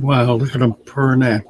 Wow, look at them purring that.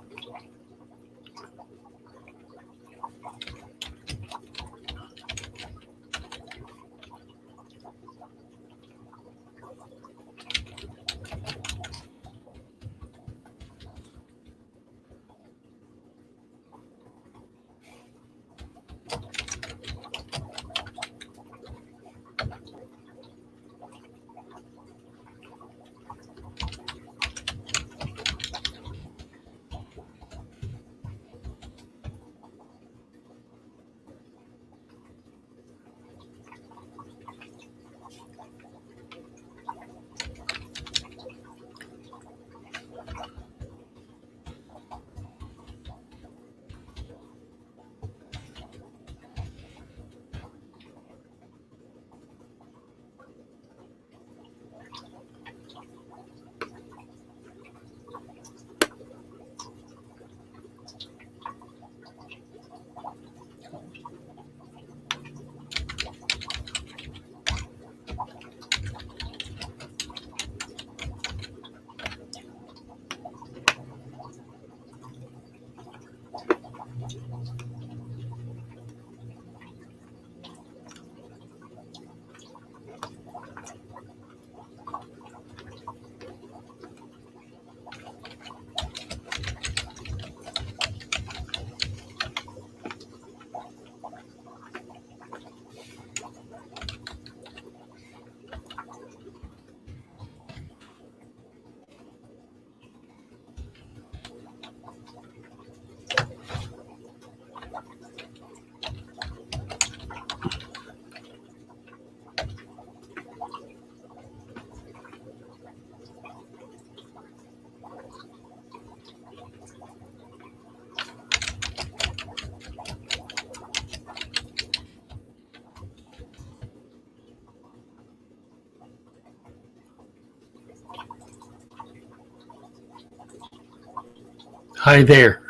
Hi there.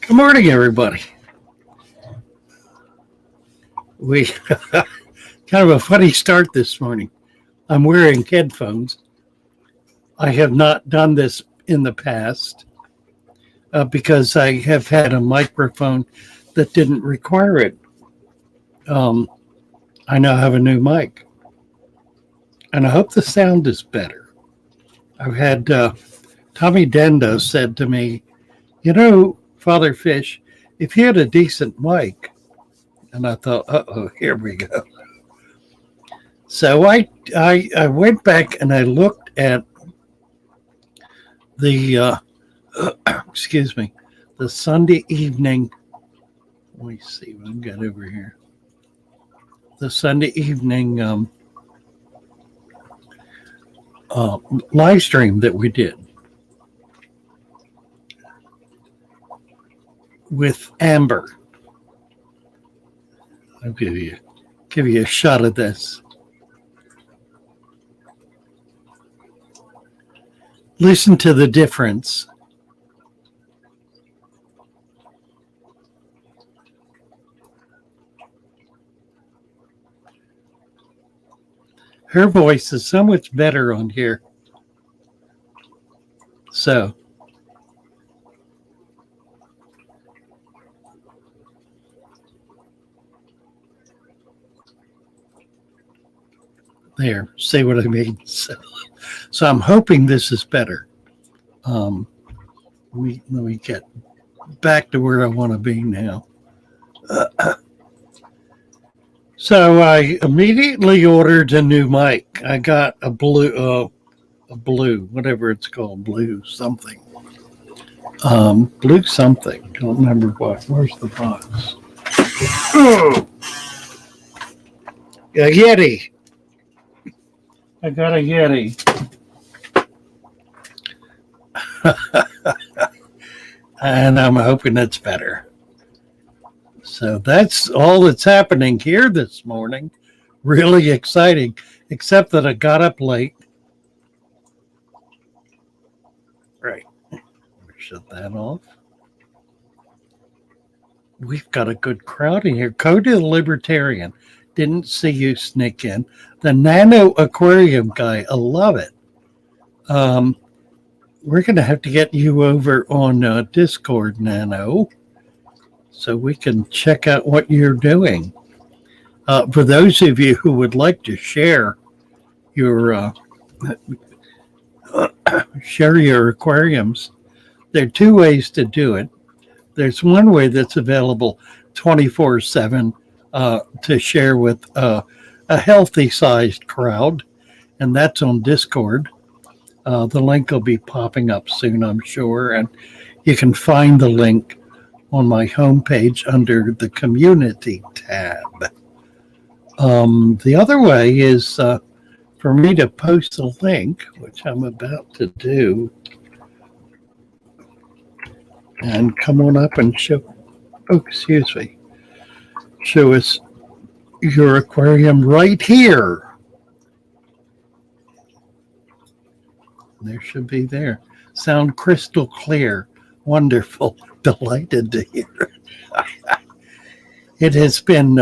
Good morning, everybody. We kind of a funny start this morning. I'm wearing headphones. I have not done this in the past because I have had a microphone that didn't require it. I now have a new mic, and I hope the sound is better. I've had Tommy Dendo said to me, you know, Father Fish, if you had a decent mic, and I thought, here we go. So I went back and I looked at the, excuse me, the Sunday evening. Let me see what I've got over here. The Sunday evening live stream that we did with Amber. I'll give you a shot of this. Listen to the difference. Her voice is so much better on here. So there, see what I mean? So I'm hoping this is better. Let me get back to where I want to be now. So I immediately ordered a new mic. I got a blue, whatever it's called, blue something. Blue something. Don't remember what. Where's the box? Oh, a Yeti. I got a Yeti. And I'm hoping it's better. So that's all that's happening here this morning. Really exciting, except that I got up late. Right. Shut that off. We've got a good crowd in here. Cody the Libertarian. Didn't see you sneak in. The Nano Aquarium guy. I love it. we're going to have to get you over on Discord, Nano, so we can check out what you're doing. For those of you who would like to share your aquariums, there are two ways to do it. There's one way that's available 24/7 to share with a healthy sized crowd, and that's on Discord. The link will be popping up soon, I'm sure, and you can find the link on my homepage under the community tab. The other way is for me to post a link, which I'm about to do, and come on up and show us your aquarium right here. There should be there. Sound crystal clear. Wonderful. Delighted to hear it. It has been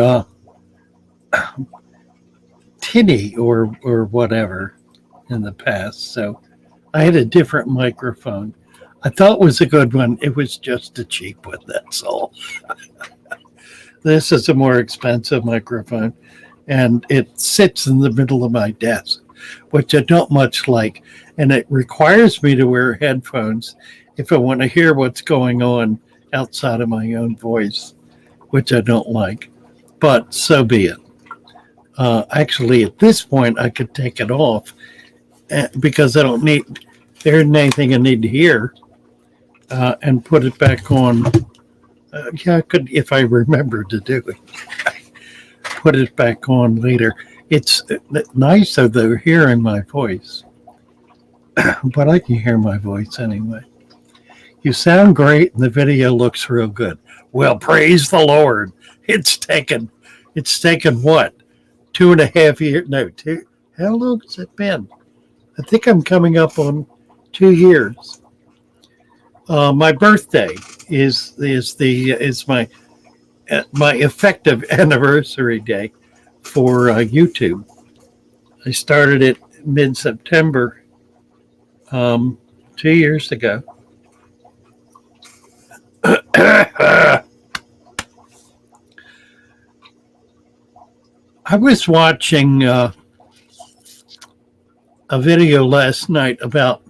tinny or whatever in the past, so I had a different microphone. I thought it was a good one. It was just a cheap one, that's all. This is a more expensive microphone, and it sits in the middle of my desk, which I don't much like, and it requires me to wear headphones if I want to hear what's going on outside of my own voice, which I don't like, but so be it. Actually, at this point, I could take it off because there isn't anything I need to hear, and put it back on. I could, if I remember to do it, put it back on later. It's nice though they're hearing my voice, but I can hear my voice anyway. You sound great, and the video looks real good. Well, praise the Lord. It's taken what? 2.5 years? No, two. How long has it been? I think I'm coming up on 2 years. My birthday is my effective anniversary day for YouTube. I started it mid-September, 2 years ago. I was watching a video last night about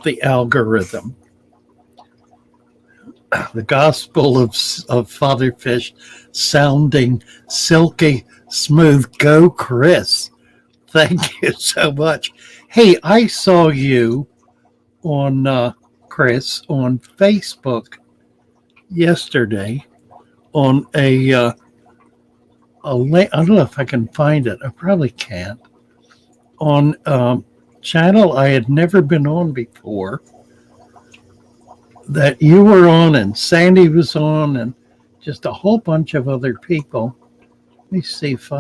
the algorithm. The Gospel of Father Fish sounding silky smooth. Go, Chris. Thank you so much. Hey, I saw you on Chris on Facebook yesterday on a link. I don't know if I can find it. I probably can't. On channel I had never been on before, that you were on and Sandy was on and just a whole bunch of other people. Let me see if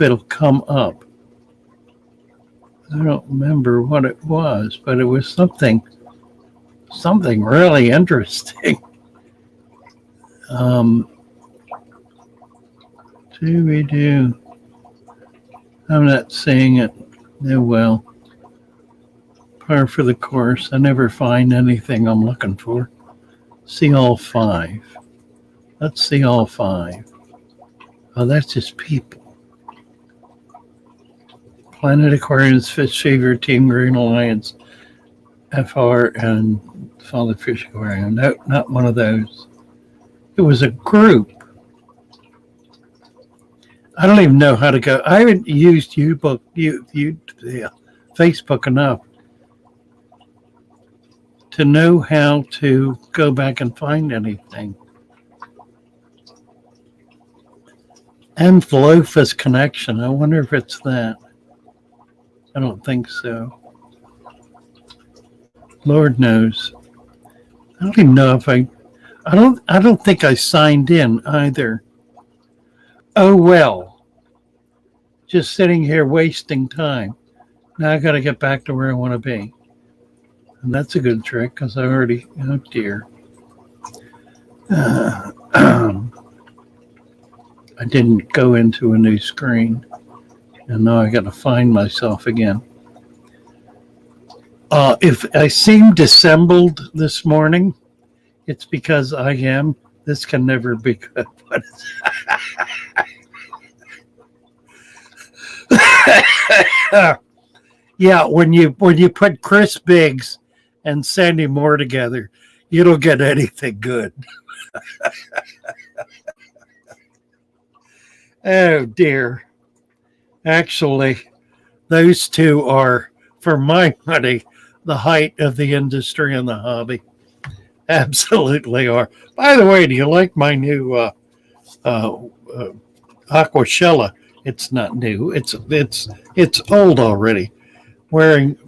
it'll come up. I don't remember what it was, but it was something really interesting. I'm not seeing it. Oh well. Par for the course. I never find anything I'm looking for. See all 5. Let's see all 5. Oh, that's just people. Planet Aquarius, Fish Fever, Team Green Alliance, FR, and Father Fish Aquarium. No, not one of those. It was a group. I don't even know how to go. I haven't used Facebook enough to know how to go back and find anything. Amphilophus connection. I wonder if it's that. I don't think so. Lord knows. I don't even know if I don't think I signed in either. Oh well. Just sitting here wasting time. Now I got to get back to where I want to be. And that's a good trick because I already, oh dear. I didn't go into a new screen. And now I got to find myself again. If I seem dissembled this morning, it's because I am. This can never be good. Yeah, when you put Chris Biggs and Sandy Moore together, you don't get anything good. Oh dear. Actually, those two are, for my money, the height of the industry and the hobby. Absolutely are. By the way, do you like my new uh, uh, Aquashella? It's not new. It's old already. Wearing,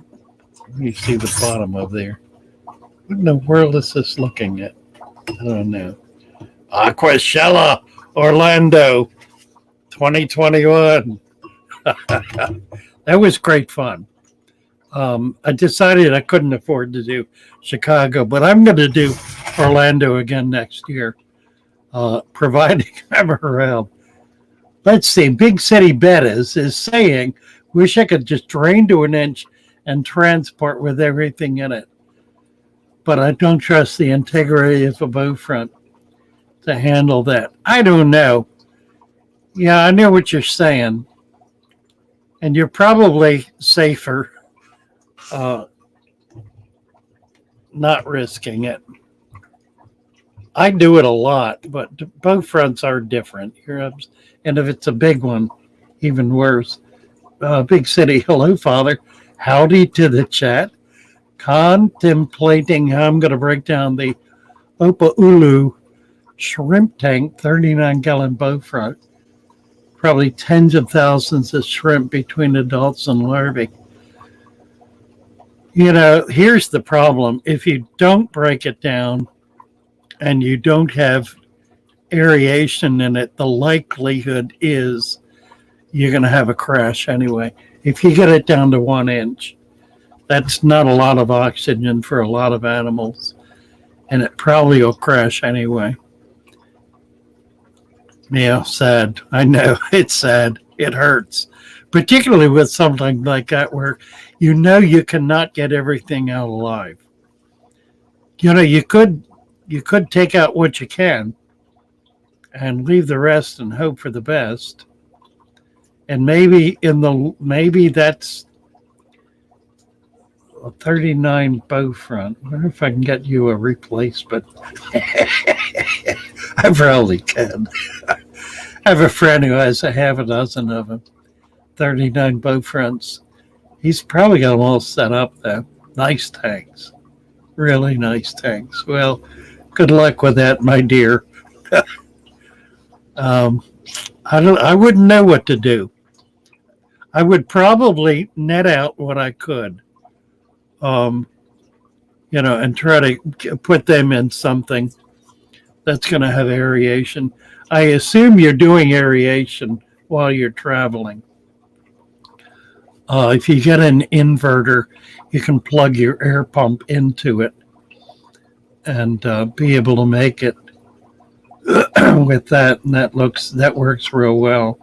you see the bottom of there. What in the world is this looking at? I don't know. Aquashella Orlando 2021. That was great fun. I decided I couldn't afford to do Chicago, but I'm going to do Orlando again next year, providing I'm around. Let's see. Big City Bettas is saying, wish I could just drain to an inch and transport with everything in it. But I don't trust the integrity of a bow front to handle that. I don't know. Yeah, I know what you're saying. And you're probably safer uh, not risking it. I do it a lot, but bow fronts are different. And if it's a big one, even worse. Big City, hello, Father. Howdy to the chat. Contemplating how I'm going to break down the Opaulu shrimp tank 39-gallon bow front. Probably tens of thousands of shrimp between adults and larvae. Here's the problem. If you don't break it down and you don't have aeration in it, the likelihood is you're going to have a crash anyway. If you get it down to 1 inch, that's not a lot of oxygen for a lot of animals, and it probably will crash anyway. Yeah, sad. I know, it's sad. It hurts, particularly with something like that where you cannot get everything out alive. You could take out what you can and leave the rest and hope for the best. And maybe that's a 39 bow front. I wonder if I can get you a replacement. I probably can. I have a friend who has a half a dozen of them, 39 bow fronts. He's probably got them all set up though. Nice tanks. Really nice tanks. Well, good luck with that, my dear. I wouldn't know what to do. I would probably net out what I could, and try to put them in something that's going to have aeration. I assume you're doing aeration while you're traveling. If you get an inverter, you can plug your air pump into it and be able to make it with that, and that works real well.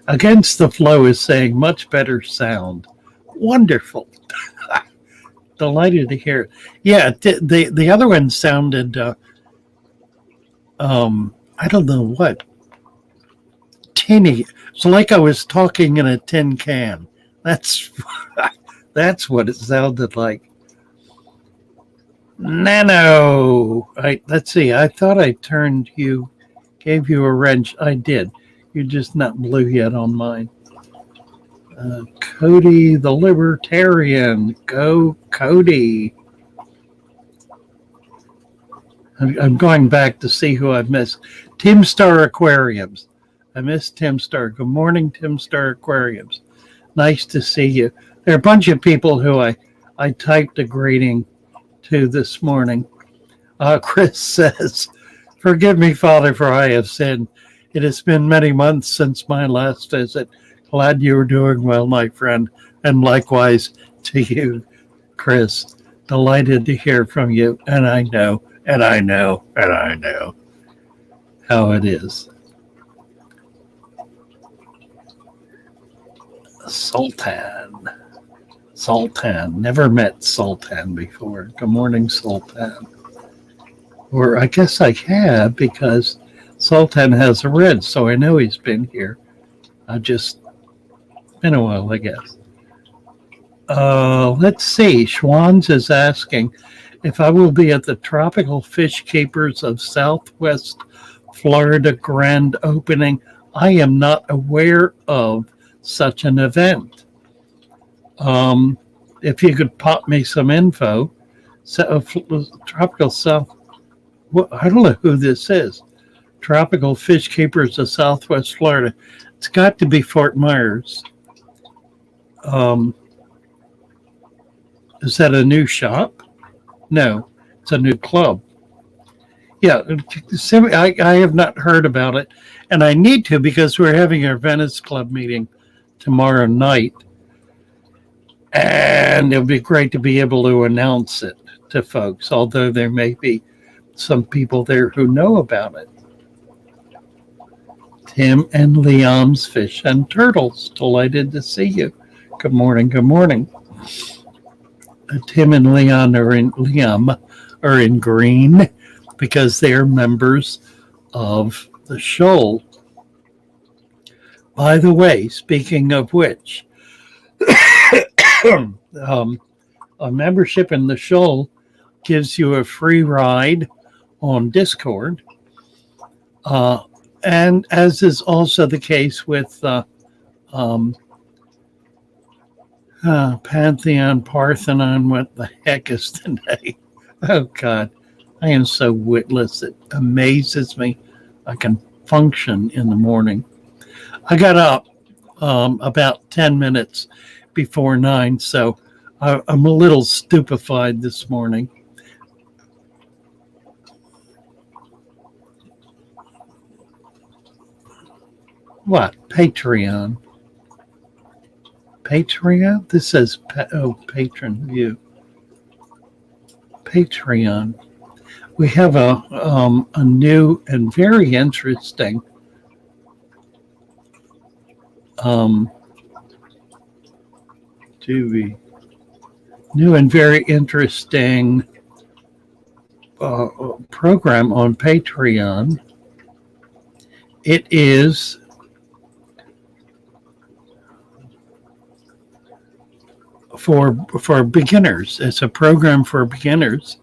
Against the Flow is saying much better sound. Wonderful. Delighted to hear it. Yeah, the other one sounded I don't know what, tinny. It's like I was talking in a tin can. That's that's what it sounded like. Nano. Let's see. I thought I gave you a wrench. I did. You're just not blue yet on mine. Cody the Libertarian. Go, Cody. I'm going back to see who I've missed. Tim Star Aquariums. I missed Tim Star. Good morning, Tim Star Aquariums. Nice to see you. There are a bunch of people who I typed a greeting to this morning. Chris says, forgive me, Father, for I have sinned. It has been many months since my last visit. Glad you are doing well, my friend, and likewise to you, Chris. Delighted to hear from you, and I know how it is. Sultan. Sultan. Never met Sultan before. Good morning, Sultan. Or I guess I have because Sultan has a red, so I know he's been here. I just been a while, I guess. Let's see. Schwans is asking if I will be at the Tropical Fish Keepers of Southwest Florida grand opening. I am not aware of such an event. If you could pop me some info, Tropical South. Well, I don't know who this is. Tropical Fish Keepers of Southwest Florida. It's got to be Fort Myers. Is that a new shop? No, it's a new club. Yeah, I have not heard about it, and I need to because we're having our Venice Club meeting tomorrow night, and it would be great to be able to announce it to folks, although there may be some people there who know about it. Tim and Liam's Fish and Turtles. Delighted to see you. Good morning. Good morning. Tim and Liam are in green because they are members of the SHOAL. By the way, speaking of which, a membership in the SHOAL gives you a free ride on Discord. And as is also the case with Pantheon, Parthenon, what the heck is today? Oh, God. I am so witless. It amazes me. I can function in the morning. I got up about 10 minutes before 9, so I'm a little stupefied this morning. What? Patreon. Patreon? This says, patron view. Patreon. We have a new and very interesting new and very interesting program on Patreon. It is for beginners. It's a program for beginners.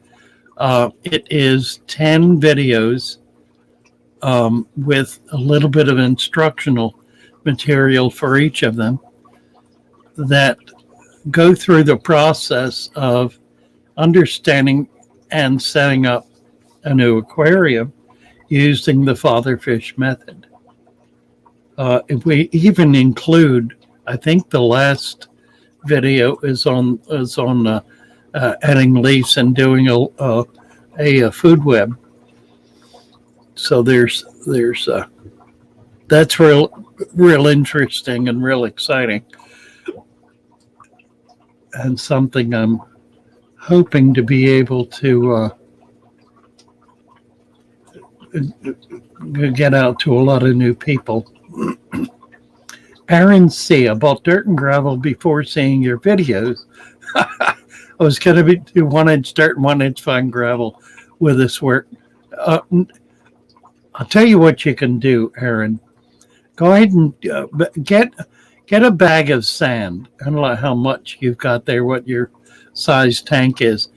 It is 10 videos with a little bit of instructional material for each of them that go through the process of understanding and setting up a new aquarium using the father fish method. If we even include, I think the last video is on adding leaves and doing a food web. So there's that's real interesting and real exciting, and something I'm hoping to be able to get out to a lot of new people. Aaron C. I bought dirt and gravel before seeing your videos. I was going to do 1-inch dirt and 1-inch fine gravel with this work. I'll tell you what you can do, Aaron. Go ahead and get a bag of sand. I don't know how much you've got there, what your size tank is.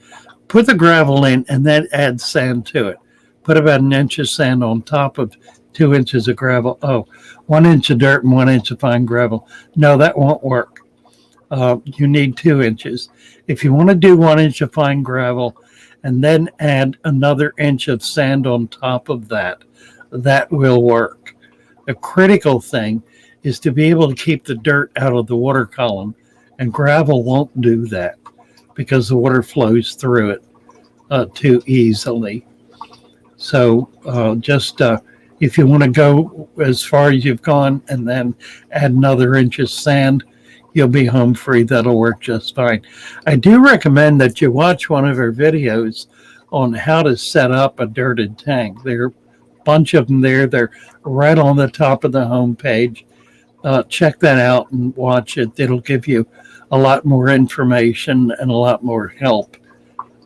Put the gravel in and then add sand to it. Put about 1 inch of sand on top of 2 inches of gravel. 1 inch of dirt and 1 inch of fine gravel. No, that won't work. You need 2 inches. If you want to do 1 inch of fine gravel and then add another inch of sand on top of that, that will work. The critical thing is to be able to keep the dirt out of the water column, and gravel won't do that because the water flows through it too easily. So if you want to go as far as you've gone and then add another inch of sand, you'll be home free. That'll work just fine. I do recommend that you watch one of our videos on how to set up a dirted tank. There are a bunch of them there. They're right on the top of the home page. check that out and watch it. It'll give you a lot more information and a lot more help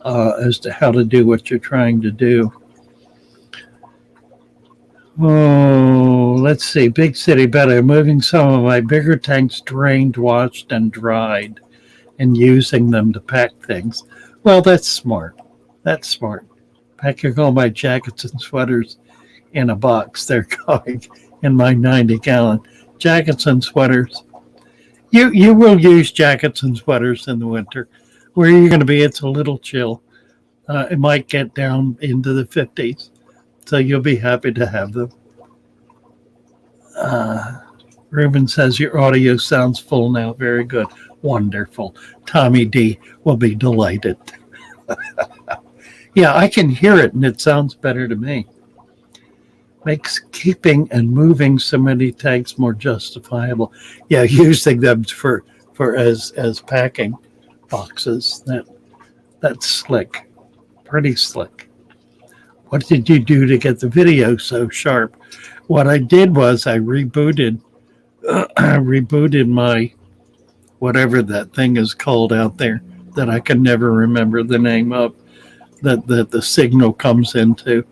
as to how to do what you're trying to do. Oh, let's see. Big city better. Moving some of my bigger tanks drained, washed, and dried, and using them to pack things. Well, that's smart. That's smart. Packing all my jackets and sweaters in a box. They're going in my 90-gallon jackets and sweaters. You will use jackets and sweaters in the winter. Where you're going to be, it's a little chill. It might get down into the 50s. So you'll be happy to have them. Ruben says your audio sounds full now. Very good. Wonderful. Tommy D will be delighted. Yeah, I can hear it and it sounds better to me. Makes keeping and moving so many tanks more justifiable. Yeah, using them for as packing boxes. That's slick. Pretty slick. What did you do to get the video so sharp? What I did was I rebooted my whatever that thing is called out there that I can never remember the name of that the signal comes into.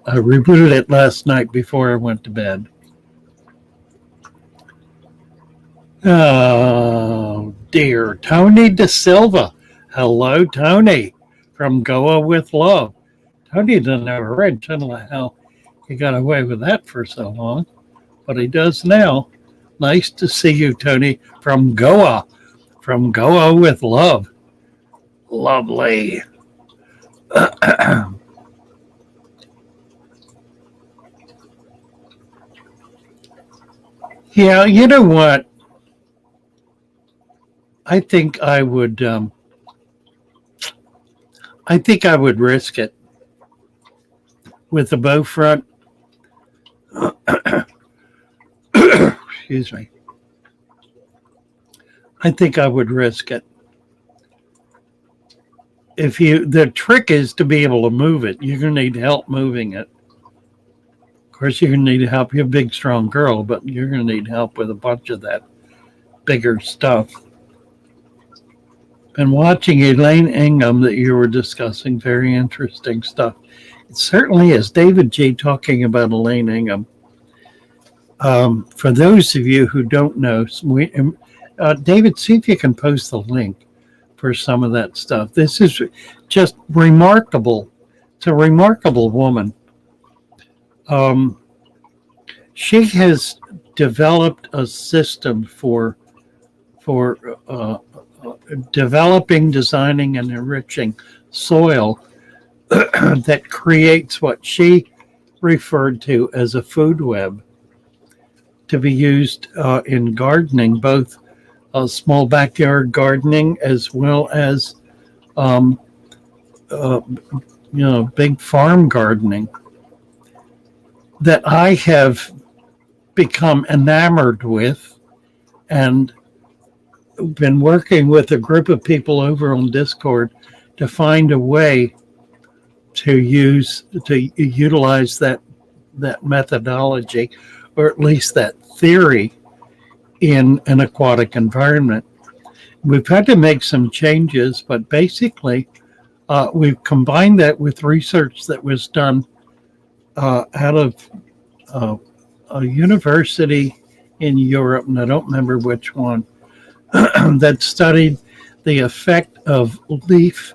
I rebooted it last night before I went to bed. Oh dear, Tony De Silva. Hello, Tony from Goa with Love. Tony doesn't have a red. I don't know how he got away with that for so long, but he does now. Nice to see you, Tony, from Goa with Love. Lovely. Yeah, you know what? I think I would risk it with the bow front. Excuse me. I think I would risk it. The trick is to be able to move it. You're going to need help moving it. Of course, you're going to need help. You're a big, strong girl, but you're going to need help with a bunch of that bigger stuff. Been watching Elaine Ingham that you were discussing. Very interesting stuff. It certainly is. David G. talking about Elaine Ingham. For those of you who don't know, David, see if you can post the link for some of that stuff. This is just remarkable. It's a remarkable woman. She has developed a system for developing, designing, and enriching soil that creates what she referred to as a food web to be used in gardening, both small backyard gardening as well as big farm gardening, that I have become enamored with, and been working with a group of people over on Discord to find a way to utilize that methodology, or at least that theory, in an aquatic environment. We've had to make some changes, but basically we've combined that with research that was done out of a university in Europe, and I don't remember which one, that studied the effect of leaf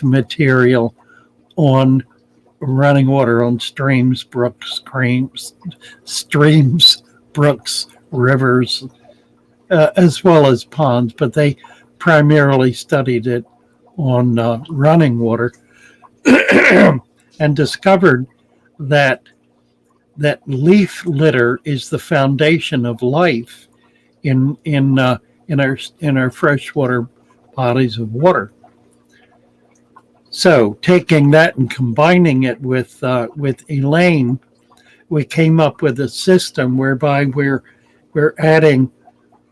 material on running water, on streams, brooks, rivers, as well as ponds, but they primarily studied it on running water and discovered that leaf litter is the foundation of life in our freshwater bodies of water. So taking that and combining it with Elaine, we came up with a system whereby we're adding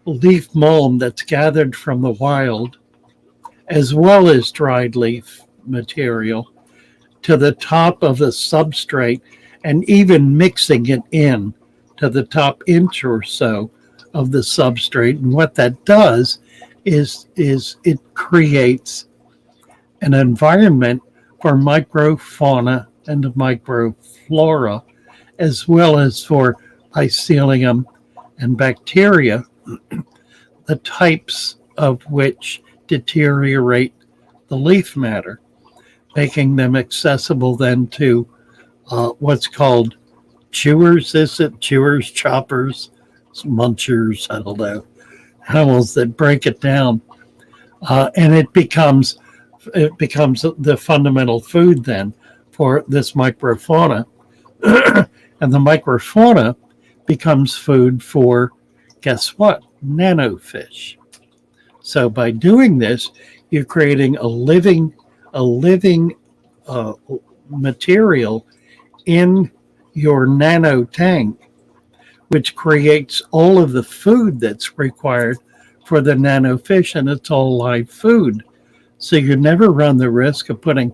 leaf mulm that's gathered from the wild, as well as dried leaf material, to the top of the substrate, and even mixing it in to the top inch or so of the substrate. And what that does is it creates an environment for microfauna and microflora, as well as for mycelium and bacteria, the types of which deteriorate the leaf matter, making them accessible then to what's called chewers. Is it chewers, choppers, munchers? I don't know. Animals that break it down, and it becomes the fundamental food then for this microfauna, and the microfauna becomes food for, guess what? Nanofish. So by doing this, you're creating a living material in your nano tank, which creates all of the food that's required for the nanofish, and it's all live food. So you never run the risk of putting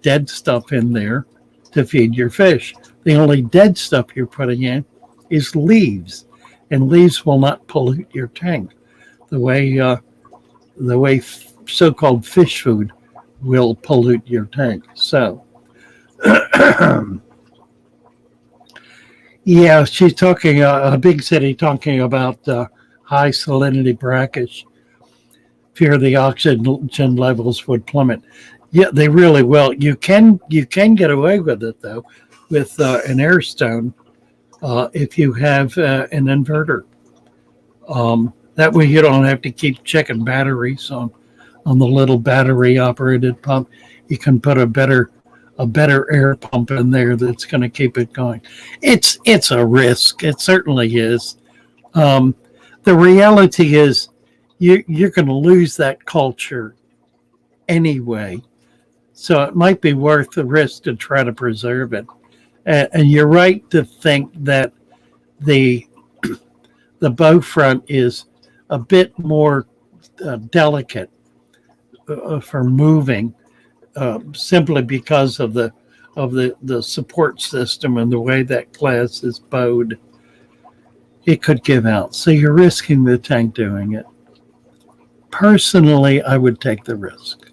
dead stuff in there to feed your fish. The only dead stuff you're putting in is leaves, and leaves will not pollute your tank the way so-called fish food will pollute your tank. So yeah, she's talking a big city talking about high salinity brackish. Fear the oxygen levels would plummet. Yeah, they really will. You can get away with it though, with an air stone, if you have an inverter. That way you don't have to keep checking batteries on the little battery operated pump. You can put a better air pump in there that's going to keep it going. It's a risk. It certainly is. The reality is you're going to lose that culture anyway. So it might be worth the risk to try to preserve it. And you're right to think that the bow front is a bit more delicate for moving, simply because of the support system and the way that glass is bowed. It could give out. So you're risking the tank doing it. Personally, I would take the risk.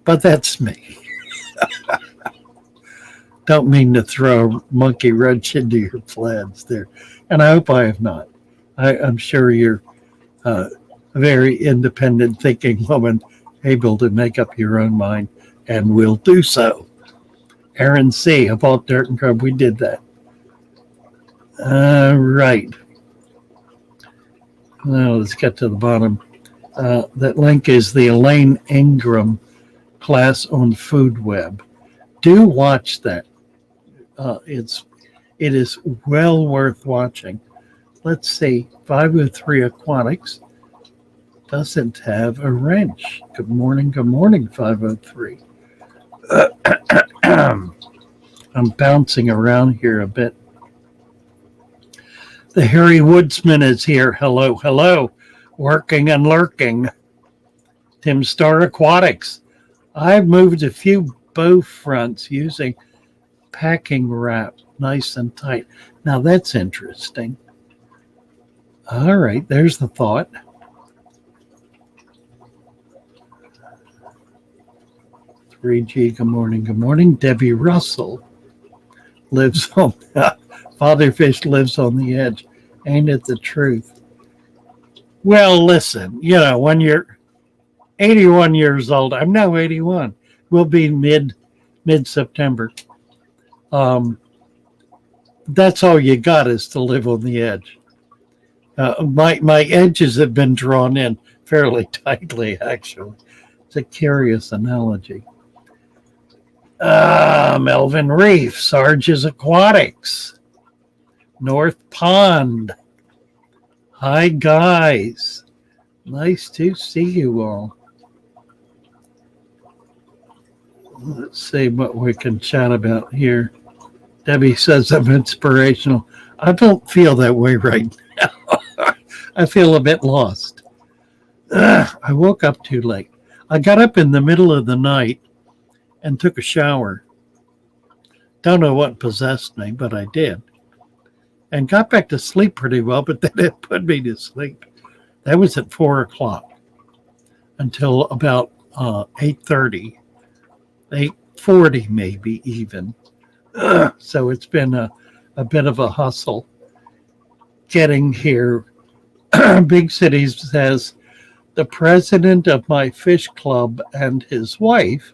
But that's me. Don't mean to throw a monkey wrench into your plans there. And I hope I have not. I'm sure you're a very independent thinking woman, able to make up your own mind, and will do so. Aaron C. about Dirt and Grub, we did that. Right. Now let's get to the bottom. That link is the Elaine Ingram class on Food Web. Do watch that. It is well worth watching. Let's see. 503 Aquatics doesn't have a wrench. Good morning, 503. I'm bouncing around here a bit. The Hairy Woodsman is here. Hello, hello. Working and lurking. Tim Star Aquatics. I've moved a few bow fronts using packing wrap, nice and tight. Now that's interesting. All right, there's the thought. G, good morning. Debbie Russell lives on, Fatherfish lives on the edge. Ain't it the truth? Well, listen, when you're 81 years old, I'm now 81. We'll be mid-September. That's all you got, is to live on the edge. My edges have been drawn in fairly tightly, actually. It's a curious analogy. Melvin Reef, Sarge's Aquatics, North Pond. Hi, guys. Nice to see you all. Let's see what we can chat about here. Debbie says I'm inspirational. I don't feel that way right now. I feel a bit lost. I woke up too late. I got up in the middle of the night and took a shower. Don't know what possessed me, but I did. and got back to sleep pretty well, but then it put me to sleep. That was at 4 o'clock until about 8:30, 8:40 maybe even. So it's been a bit of a hustle getting here. Big Cities says the president of my fish club and his wife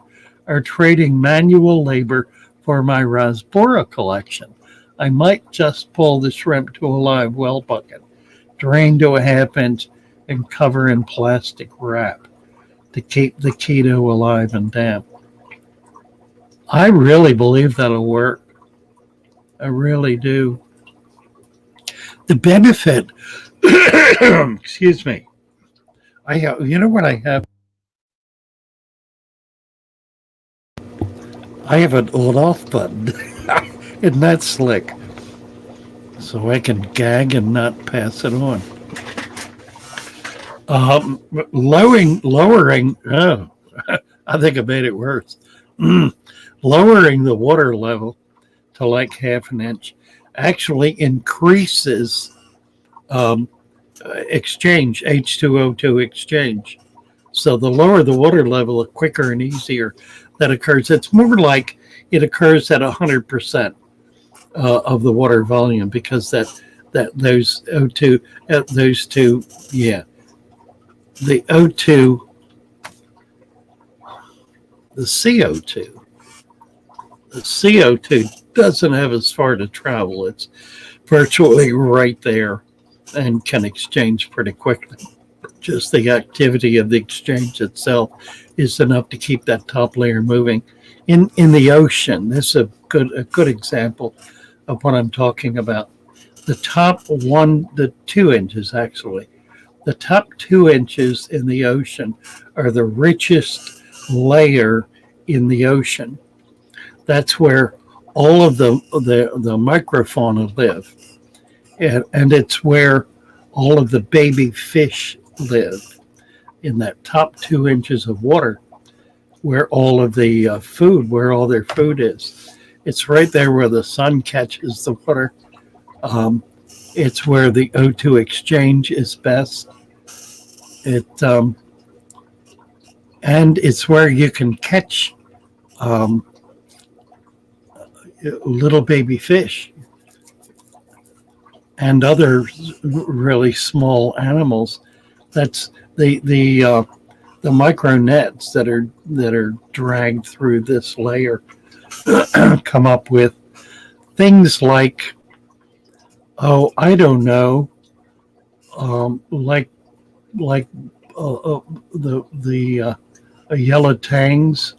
are trading manual labor for my Rasbora collection. I might just pull the shrimp to a live well bucket, drain to a half inch, and cover in plastic wrap to keep the keto alive and damp. I really believe that'll work. I really do. The benefit, excuse me, I have, you know what I have? I have an on-off button. Isn't that slick? So I can gag and not pass it on. Lowering, oh, I think I made it worse. Lowering the water level to like half an inch actually increases exchange, H2O2 exchange. So the lower the water level, the quicker and easier that occurs. It's more like it occurs at 100% of the water volume, because those O2, those two, yeah, the O2, the CO2. The CO2 doesn't have as far to travel. It's virtually right there and can exchange pretty quickly. Just the activity of the exchange itself is enough to keep that top layer moving. In the ocean, this is a good example of what I'm talking about. The top 2 inches actually, the top 2 inches in the ocean are the richest layer in the ocean. That's where all of the microfauna live, and it's where all of the baby fish live, in that top 2 inches of water, where all of the food, where all their food is. It's right there where the sun catches the water. It's where the O2 exchange is best. And it's where you can catch little baby fish and other really small animals. That's the micro nets that are dragged through this layer come up with things like, oh, I don't know, like the yellow tangs,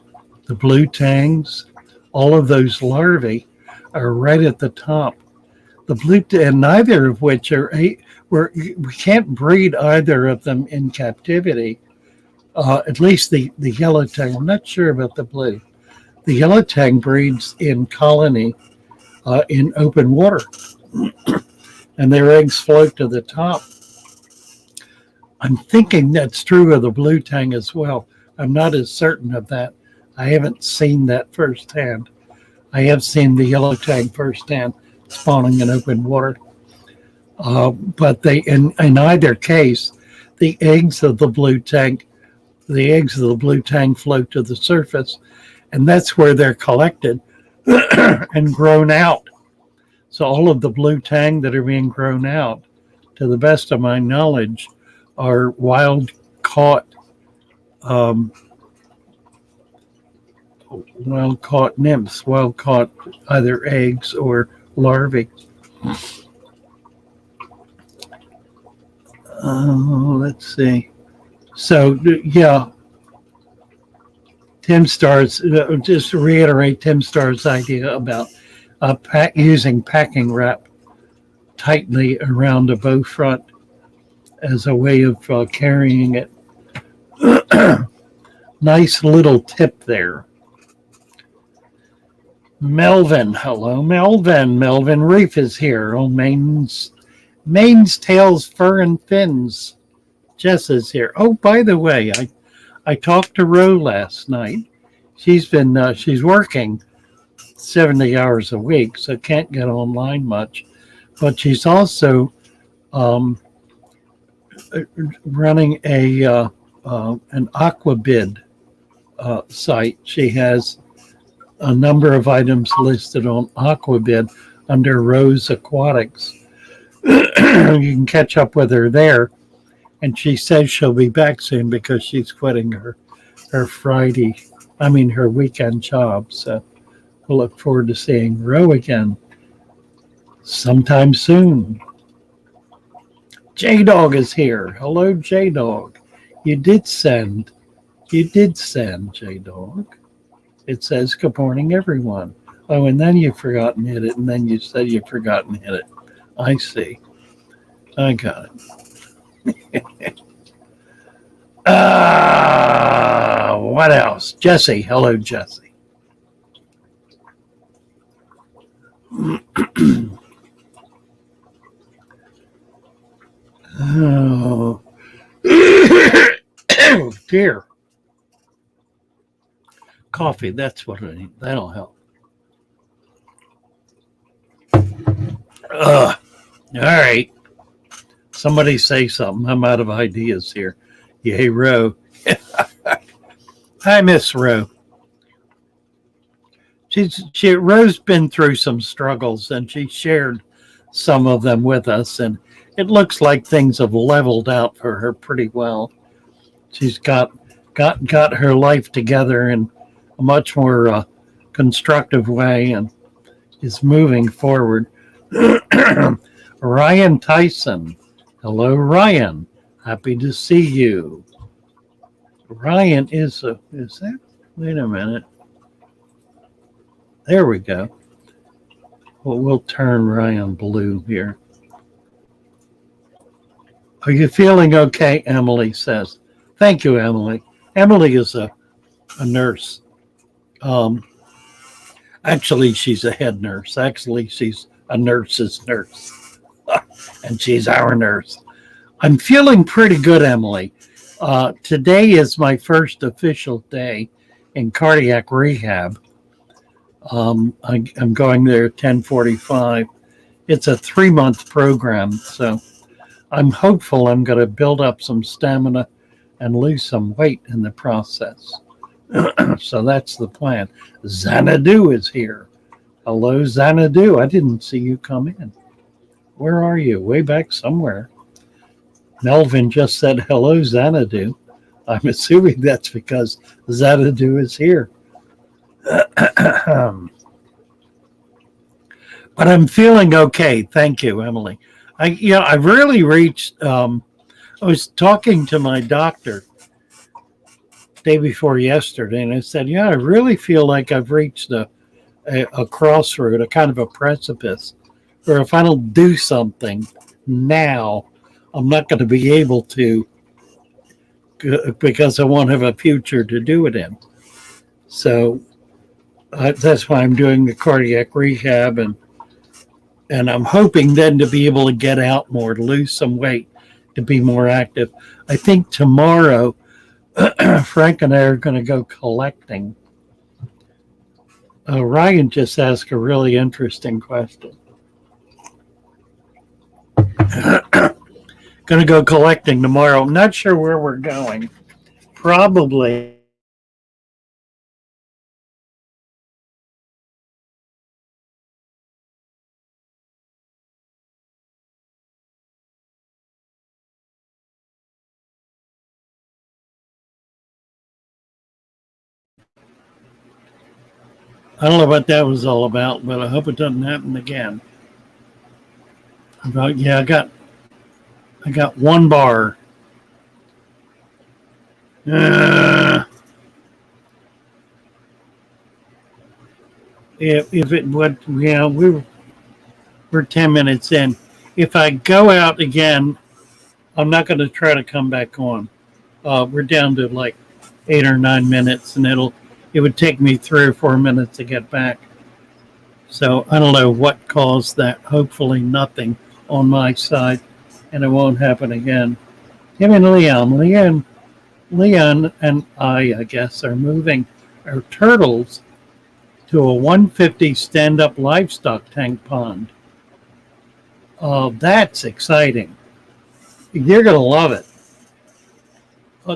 the blue tangs. All of those larvae are right at the top. The blue, and neither of which we can't breed either of them in captivity. At least the yellow tang. I'm not sure about the blue. The yellow tang breeds in colony in open water, and their eggs float to the top. I'm thinking that's true of the blue tang as well. I'm not as certain of that. I haven't seen that firsthand. I have seen the yellow tang firsthand spawning in open water. But in either case, the eggs of the blue tang float to the surface, and that's where they're collected and grown out. So all of the blue tang that are being grown out, to the best of my knowledge, are wild caught nymphs, wild caught either eggs or larvae. Let's see. So yeah, Tim Starr's, just to reiterate Tim Starr's idea about using packing wrap tightly around a bow front as a way of carrying it. Nice little tip there. Melvin, hello, Melvin. Melvin Reef is here. Oh, Maine's Tails, Fur, and Fins. Jess is here. Oh, by the way, I talked to Ro last night. She's working 70 hours a week, so can't get online much. but she's also um, running an aquabid site. She has a number of items listed on aquabid under Rose Aquatics. You can catch up with her there, and she says she'll be back soon because she's quitting her weekend job. So we'll look forward to seeing Ro again sometime soon. J Dog is here. Hello, J Dog. You did send, J Dog. It says, good morning, everyone. Oh, and then you forgot and hit it, and then you said you forgot and hit it. I see. I got it. What else? Jesse. Hello, Jesse. Oh. Oh, dear. Coffee, that's what I need. That'll help. All right. Somebody say something. I'm out of ideas here. Yay, Ro. I miss Ro. Ro's been through some struggles, and she shared some of them with us, and it looks like things have leveled out for her pretty well. She's got her life together in a much more constructive way, and is moving forward. Ryan Tyson. Hello, Ryan. Happy to see you. Ryan is that? Wait a minute. There we go. Well, we'll turn Ryan blue here. Are you feeling okay? Emily says. Thank you, Emily. Emily is a nurse. Actually, she's a head nurse. Actually, she's a nurse's nurse. And she's our nurse. I'm feeling pretty good, Emily. Today is my first official day in cardiac rehab. I'm going there at 10:45. It's a 3-month program, so I'm hopeful I'm going to build up some stamina and lose some weight in the process. So that's the plan. Xanadu is here. Hello, Xanadu. I didn't see you come in. Where are you? Way back somewhere. Melvin just said, hello, Xanadu. I'm assuming that's because Xanadu is here. But I'm feeling okay. Thank you, Emily. I've really reached, I was talking to my doctor day before yesterday, and I said, I really feel like I've reached a crossroad, a kind of a precipice, where if I don't do something now, I'm not going to be able to, because I won't have a future to do it in. So that's why I'm doing the cardiac rehab, and I'm hoping then to be able to get out more, to lose some weight, to be more active. I think tomorrow, Frank and I are going to go collecting. Ryan just asked a really interesting question. Going to go collecting tomorrow. I'm not sure where we're going. Probably. I don't know what that was all about, but I hope it doesn't happen again. I got one bar. If it would, we're 10 minutes in. If I go out again, I'm not going to try to come back on. We're down to like 8 or 9 minutes, and it would take me 3 or 4 minutes to get back. So I don't know what caused that. Hopefully nothing on my side, and it won't happen again. Him and Leon and I guess, are moving our turtles to a 150 stand-up livestock tank pond. That's exciting. You're going to love it.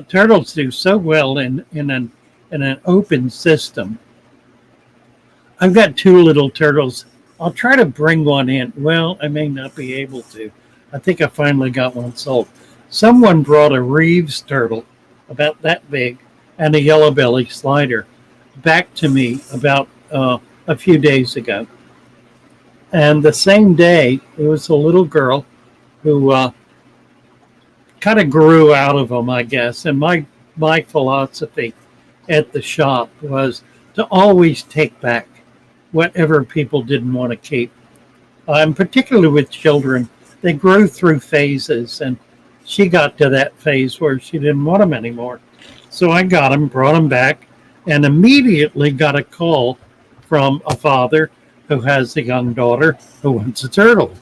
Turtles do so well in an open system. I've got two little turtles. I'll try to bring one in. Well, I may not be able to. I think I finally got one sold. Someone brought a Reeves turtle about that big and a yellow belly slider back to me about a few days ago. And the same day, it was a little girl who kind of grew out of them, I guess. And my philosophy at the shop was to always take back whatever people didn't want to keep. And particularly with children, they grow through phases, and she got to that phase where she didn't want them anymore. So I got them, brought them back, and immediately got a call from a father who has a young daughter who wants a turtle.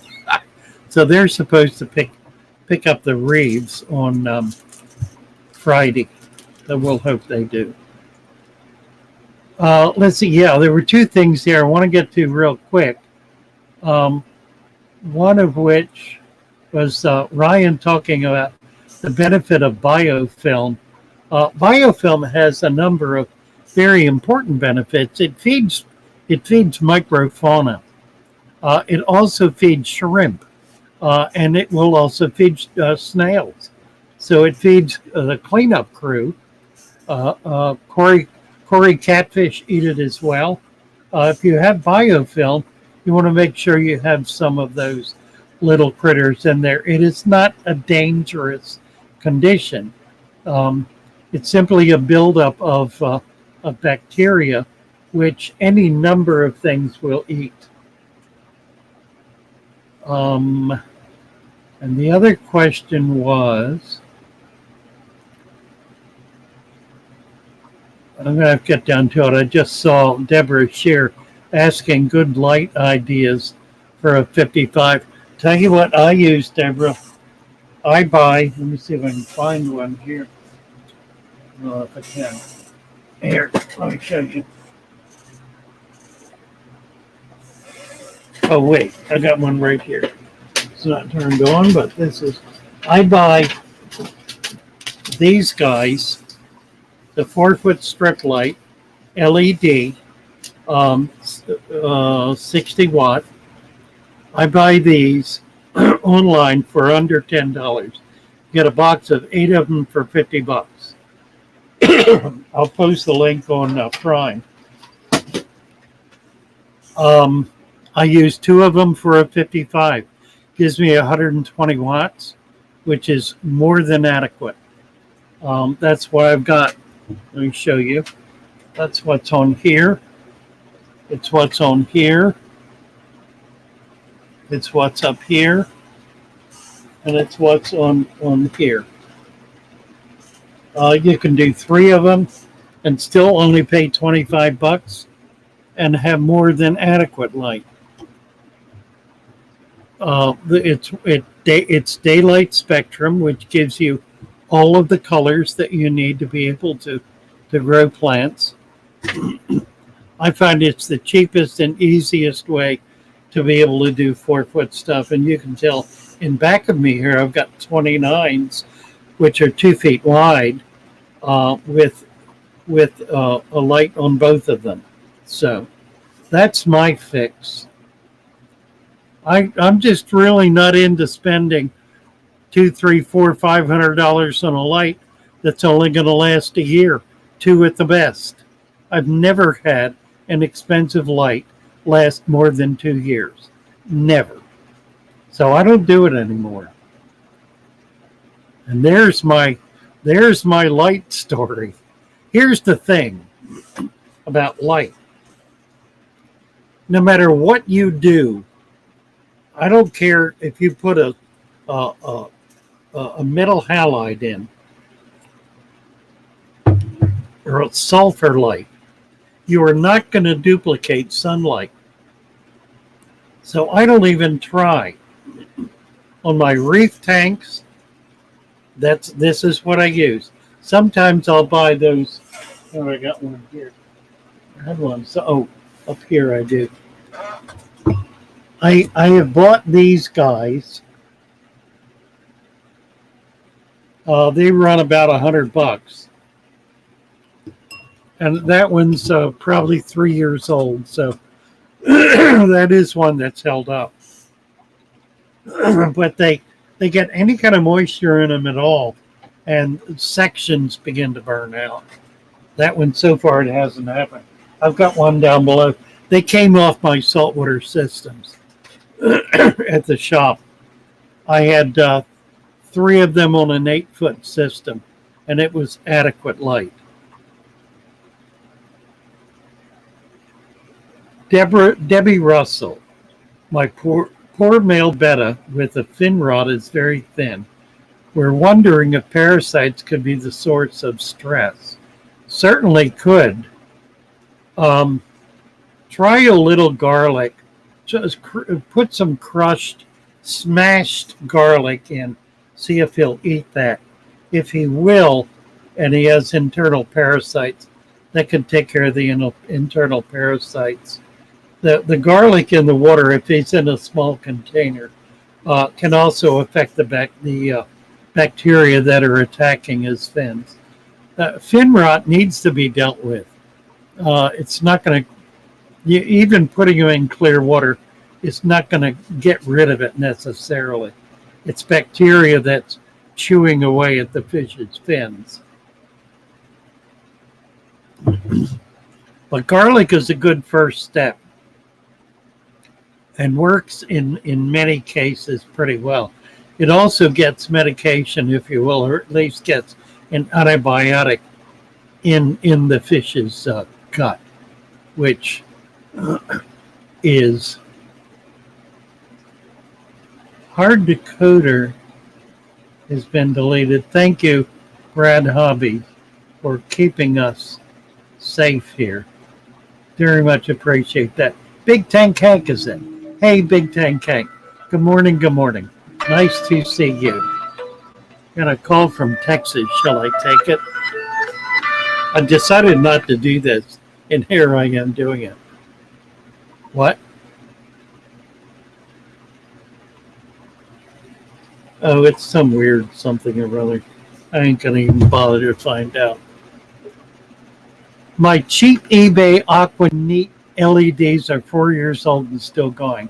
So they're supposed to pick up the Reeves on Friday. So we'll hope they do. Let's see. Yeah, there were two things here I want to get to real quick. One of which was Ryan talking about the benefit of biofilm. Biofilm has a number of very important benefits. It feeds microfauna. It also feeds shrimp, and it will also feed snails. So it feeds the cleanup crew. Cory catfish eat it as well. If you have biofilm, you want to make sure you have some of those little critters in there. It is not a dangerous condition. It's simply a buildup of bacteria, which any number of things will eat. And the other question was, I'm going to have to get down to it. I just saw Deborah Shear asking good light ideas for a 55. Tell you what I use, Deborah. Let me see if I can find one here. If I can. Here, let me show you. Oh, wait, I got one right here. It's not turned on, but I buy these guys, the 4-foot strip light, LED, 60 watt. I buy these online for under $10. Get a box of 8 of them for $50. I'll post the link on Prime. I use 2 of them for a 55. Gives me 120 watts, which is more than adequate. That's what I've got. Let me show you. That's what's on here. It's what's on here. It's what's up here. And it's what's on here. You can do 3 of them and still only pay $25 and have more than adequate light. It's daylight spectrum, which gives you all of the colors that you need to be able to grow plants. I find it's the cheapest and easiest way to be able to do 4-foot stuff. And you can tell in back of me here, I've got 29s, which are 2 feet wide, with a light on both of them. So that's my fix. I'm just really not into spending $200, $300, $400, $500 on a light that's only going to last a year, 2 at the best. I've never had an expensive light last more than 2 years. Never. So I don't do it anymore. And there's my light story. Here's the thing about light. No matter what you do, I don't care if you put a metal halide in or a sulfur light, you are not going to duplicate sunlight. So I don't even try. On my reef tanks, this is what I use. Sometimes I'll buy those. Oh, I got one here. I had one. So, up here I do. I have bought these guys. They run about $100, and that one's probably 3 years old. So that is one that's held up. But they get any kind of moisture in them at all, and sections begin to burn out. That one so far it hasn't happened. I've got one down below. They came off my saltwater systems at the shop. I had 3 of them on an 8-foot system, and it was adequate light. Debbie Russell, my poor male betta with a fin rod is very thin. We're wondering if parasites could be the source of stress. Certainly could. Try a little garlic. Just put some crushed, smashed garlic in. See if he'll eat that. If he will, and he has internal parasites, that can take care of the internal parasites. The garlic in the water, if it's in a small container, can also affect the bacteria that are attacking his fins. Fin rot needs to be dealt with. It's not going to, even putting them in clear water, it's not going to get rid of it necessarily. It's bacteria that's chewing away at the fish's fins. But garlic is a good first step and works in many cases pretty well. It also gets medication, if you will, or at least gets an antibiotic in the fish's gut, which is hard decoder has been deleted. Thank you, Brad Hobby, for keeping us safe here. Very much appreciate that. Big Tank Hank is in. Hey, Big Tank Hank. Good morning, good morning. Nice to see you. Got a call from Texas. Shall I take it? I decided not to do this, and here I am doing it. What? Oh, it's some weird something or other. I ain't gonna even bother to find out. My cheap eBay Aqua Neat LEDs are 4 years old and still going.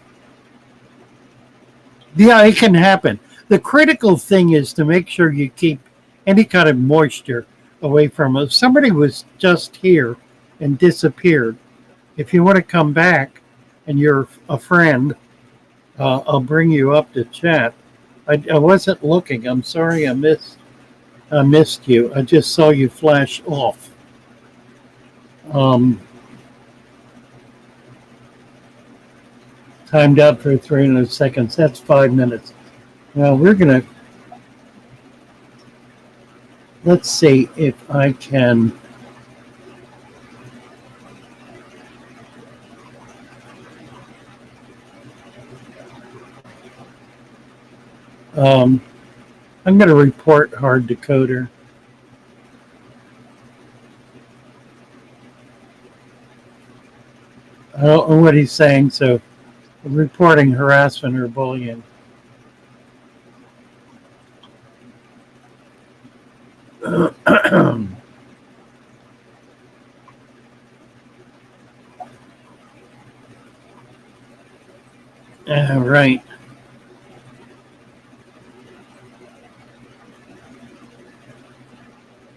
Yeah, it can happen. The critical thing is to make sure you keep any kind of moisture away from it. If somebody was just here and disappeared, if you want to come back and you're a friend, I'll bring you up to chat. I wasn't looking. I'm sorry I missed you. I just saw you flash off. Timed out for 300 seconds. That's 5 minutes. Now let's see if I can. I'm going to report hard decoder. I don't know what he's saying, so I'm reporting harassment or bullying. All right.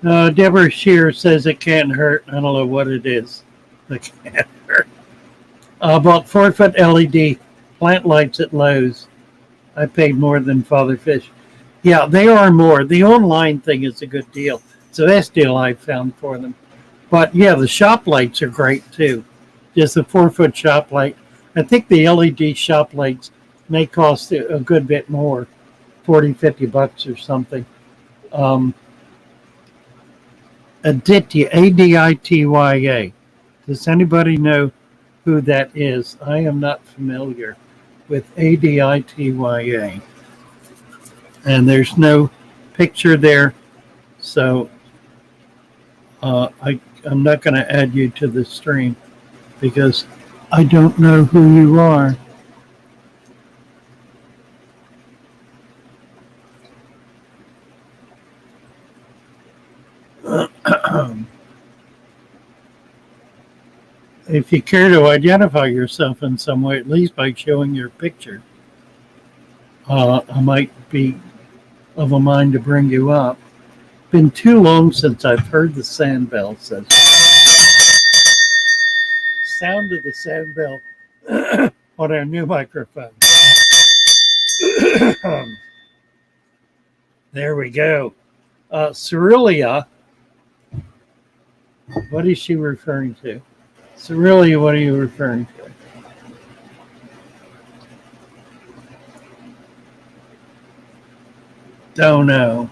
Deborah Shear says it can't hurt. I don't know what it is. It can't hurt. About 4-foot LED plant lights at Lowe's. I paid more than Father Fish. Yeah, they are more. The online thing is a good deal. It's the best deal I've found for them. But yeah, the shop lights are great too. Just a 4-foot shop light. I think the LED shop lights may cost a good bit more, $40-50 or something. Aditya, Aditya. Does anybody know who that is? I am not familiar with Aditya. And there's no picture there, so I'm not going to add you to the stream because I don't know who you are. if you care to identify yourself in some way, at least by showing your picture, I might be of a mind to bring you up. Been too long since I've heard the sand bell. Says sound of the sand bell on our new microphone. There we go. Cerulia. What is she referring to? Cerulia, what are you referring to? Don't know.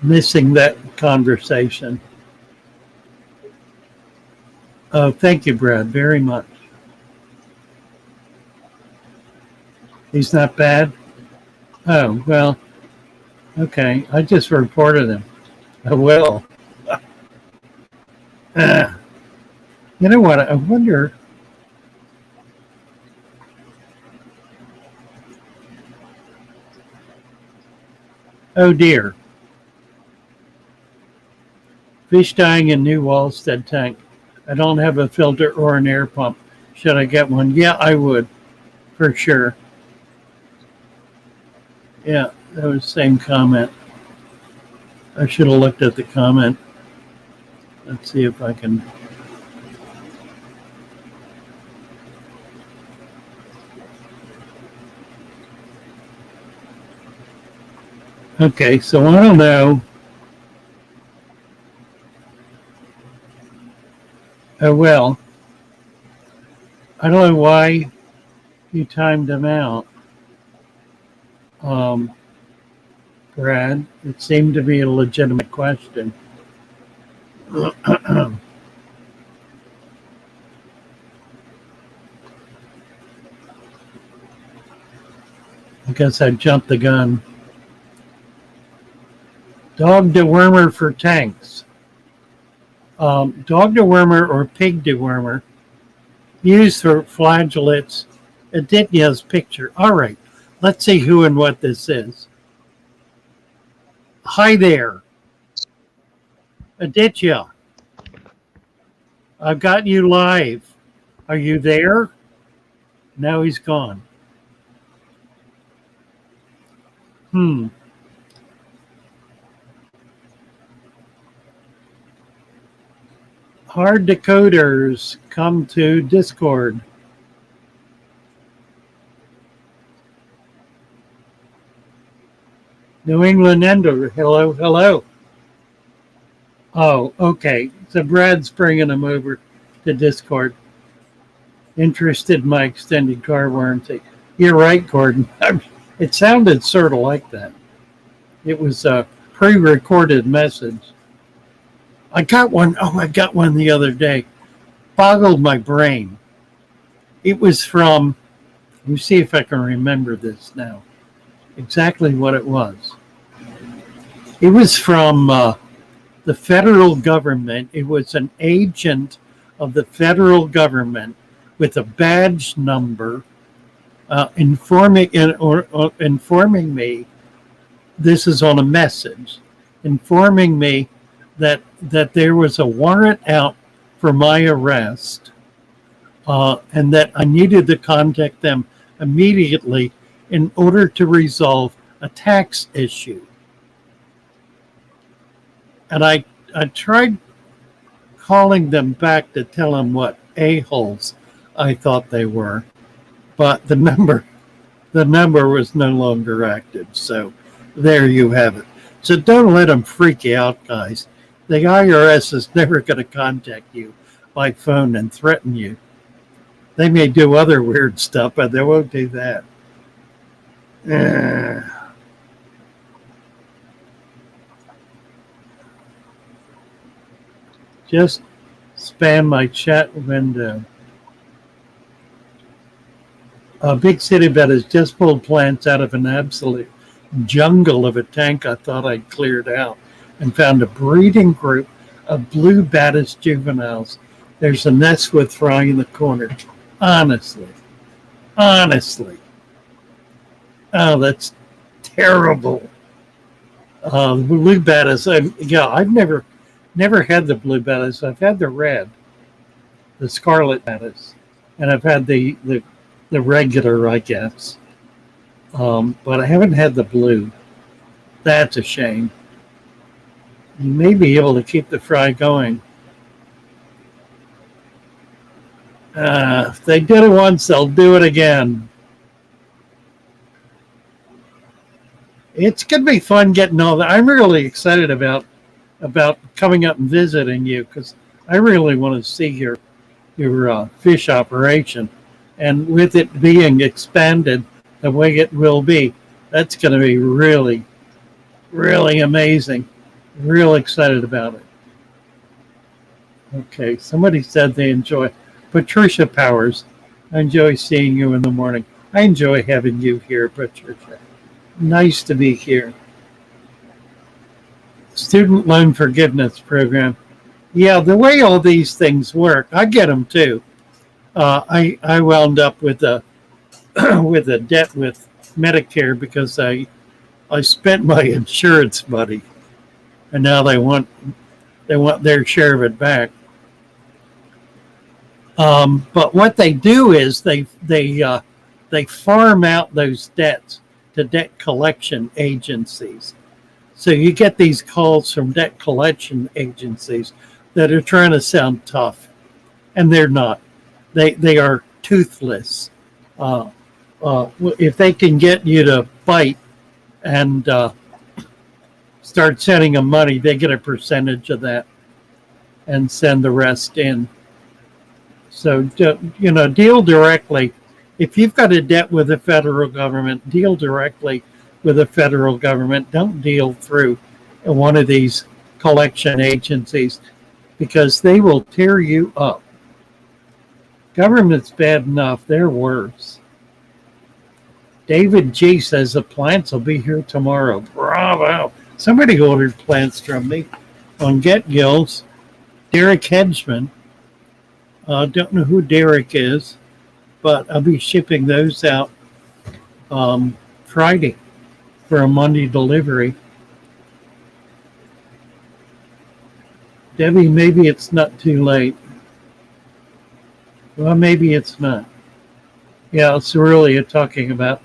Missing that conversation. Oh, thank you, Brad, very much. He's not bad? Oh, well, okay. I just reported him. I will. You know what? I wonder. Oh, dear. Fish dying in new Wallstead tank. I don't have a filter or an air pump. Should I get one? Yeah, I would. For sure. Yeah, that was the same comment. I should have looked at the comment. Let's see if I can. Okay, so I don't know. Oh, well, I don't know why you timed them out. Brad, it seemed to be a legitimate question. I guess I jumped the gun. Dog dewormer for tanks. Dog dewormer or pig dewormer used for flagellates. Aditya's picture. All right, let's see who and what this is. Hi there. Aditya. I've got you live. Are you there? Now he's gone. Hard decoders, come to Discord. New England Ender, hello, hello. Oh, okay. So Brad's bringing him over to Discord. Interested in my extended car warranty. You're right, Gordon. It sounded sort of like that. It was a pre-recorded message. I got one. Oh, I got one the other day. Boggled my brain. It was from, let me see if I can remember this now. Exactly what it was. It was from the federal government. It was an agent of the federal government with a badge number informing me, this is on a message, informing me that there was a warrant out for my arrest and that I needed to contact them immediately in order to resolve a tax issue. And I tried calling them back to tell them what a-holes I thought they were, but the number was no longer active. So there you have it. So don't let them freak you out, guys. The IRS is never going to contact you by phone and threaten you. They may do other weird stuff, but they won't do that. Just spam my chat window. A big city bet has just pulled plants out of an absolute jungle of a tank I thought I'd cleared out and found a breeding group of blue batis juveniles. There's a nest with fry in the corner. Honestly. Oh, that's terrible. Blue batis. I've never Never had the blue bettas. I've had the red, the scarlet bettas, and I've had the regular, I guess. But I haven't had the blue. That's a shame. You may be able to keep the fry going. If they did it once, they'll do it again. It's going to be fun getting all that. I'm really excited about coming up and visiting you because I really want to see your fish operation, and with it being expanded the way it will be, that's going to be really, really amazing. Real excited about it. Okay, somebody said they enjoy. Patricia Powers, I enjoy seeing you in the morning. I enjoy having you here, Patricia. Nice to be here. Student loan forgiveness program. Yeah, the way all these things work, I get them too. I wound up with a with a debt with Medicare because I spent my insurance money, and now they want their share of it back. But what they do is they farm out those debts to debt collection agencies. So you get these calls from debt collection agencies that are trying to sound tough, and they're not. They are toothless. If they can get you to bite and start sending them money, they get a percentage of that and send the rest in. So, deal directly. If you've got a debt with the federal government, deal directly with the federal government. Don't deal through one of these collection agencies because they will tear you up. Government's bad enough, they're worse. David G says the plants will be here tomorrow. Bravo. Somebody ordered plants from me on Get Gills. Derek Hedgeman. Don't know who Derek is, but I'll be shipping those out Friday for a Monday delivery. Debbie, maybe it's not too late. Well, maybe it's not. Yeah, it's really talking about,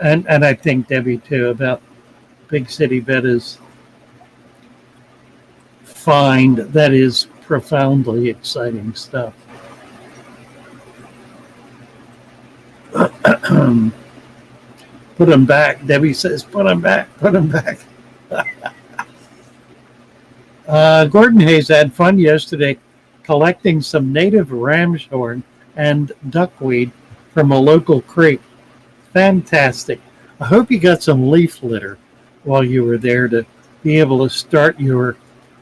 and I think Debbie too, about Big City Bettas find. That is profoundly exciting stuff. Put them back. Debbie says, put them back, put them back. Gordon Hayes had fun yesterday collecting some native ramshorn and duckweed from a local creek. Fantastic. I hope you got some leaf litter while you were there to be able to start your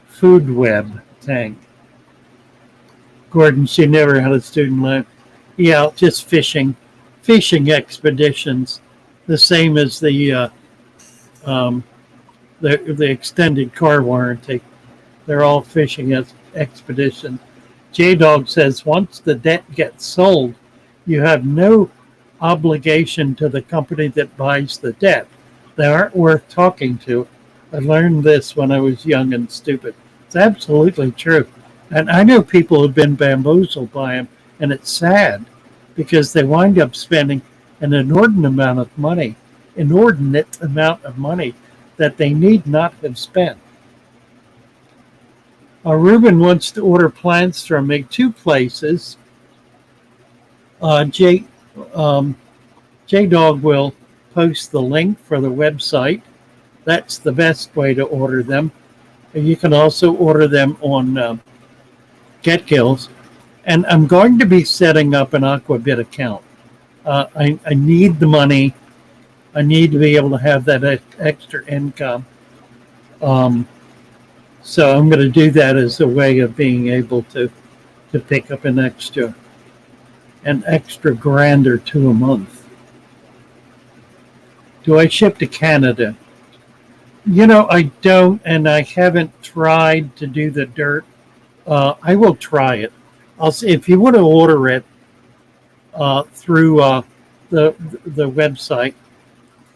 food web tank. Gordon, she never had a student loan. Yeah, just fishing expeditions, the same as the extended car warranty. They're all fishing expeditions. J-Dog says once the debt gets sold, you have no obligation to the company that buys the debt. They aren't worth talking to. I learned this when I was young and stupid. It's absolutely true. And I know people who've been bamboozled by them, and it's sad because they wind up spending an inordinate amount of money that they need not have spent. Ruben wants to order plants from me, 2 places. J-Dog will post the link for the website. That's the best way to order them. And you can also order them on Get Gills. And I'm going to be setting up an Aquabit account. I need the money. I need to be able to have that extra income. So I'm going to do that as a way of being able to pick up an extra grand or two a month. Do I ship to Canada? I don't, and I haven't tried to do the dirt. I will try it. I'll see if you want to order it through the website.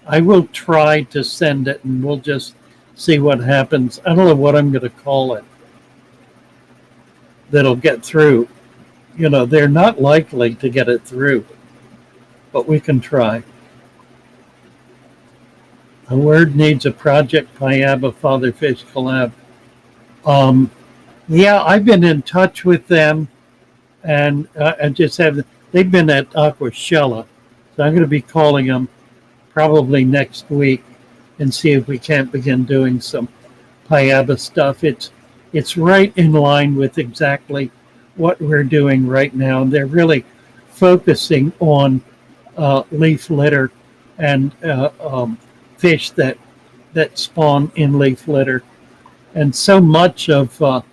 I will try to send it, and we'll just see what happens. I don't know what I'm going to call it. that'll get through. They're not likely to get it through, but we can try. A word needs a Project Piaba Fatherfish collab. Yeah, I've been in touch with them, and they've been at Aquashella, so I'm going to be calling them probably next week and see if we can't begin doing some Piaba stuff. It's right in line with exactly what we're doing right now. They're really focusing on leaf litter and fish that spawn in leaf litter, and so much of the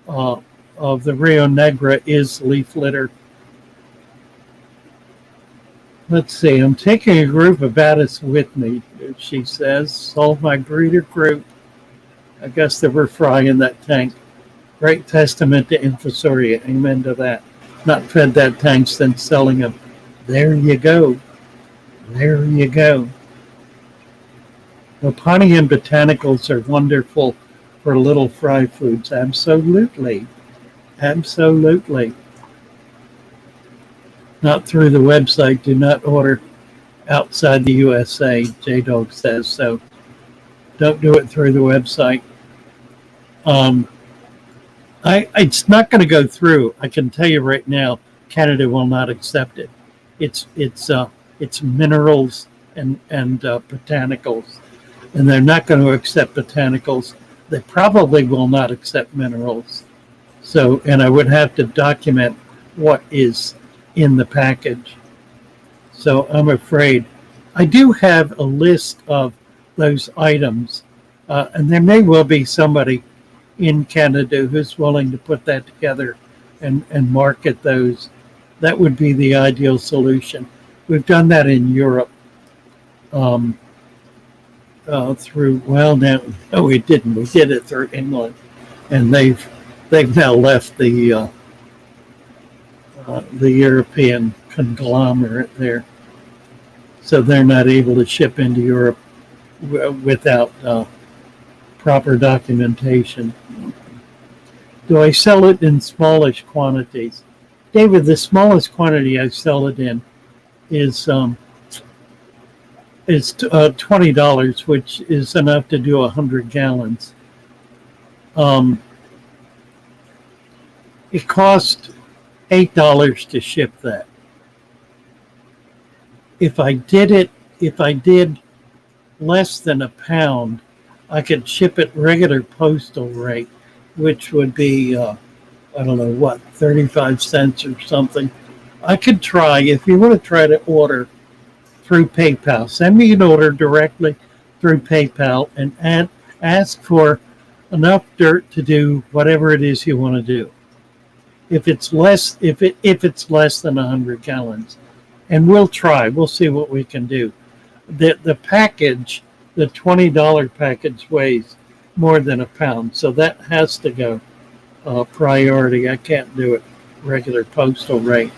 Rio Negro is leaf litter. Let's see, I'm taking a group of bats with me, she says. Solve my breeder group. I guess they were frying that tank. Great testament to Infusoria. Amen to that. Not fed that tank since selling them. There you go. There you go. The Ponty and botanicals are wonderful for little fry foods. Absolutely. Absolutely. Not through the website. Do not order outside the USA, J-Dog says. So don't do it through the website. It's not going to go through. I can tell you right now, Canada will not accept it. It's minerals and botanicals, and they're not going to accept botanicals. They probably will not accept minerals. So, and I would have to document what is in the package. So I'm afraid I do have a list of those items, and there may well be somebody in Canada who's willing to put that together and market those. That would be the ideal solution. We've done that in Europe no, we didn't. We did it through England, and they've now left the European conglomerate there, so they're not able to ship into Europe without proper documentation. Do I sell it in smallish quantities? David, the smallest quantity I sell it in is $20, which is enough to do 100 gallons. It cost $8 to ship that. If I did less than a pound, I could ship it regular postal rate, which would be, 35 cents or something. I could try, if you want to try to order through PayPal, send me an order directly through PayPal and ask for enough dirt to do whatever it is you want to do. If it's less than 100 gallons, and we'll see what we can do. The package, the $20 package weighs more than a pound, so that has to go priority. I can't do it regular postal rate.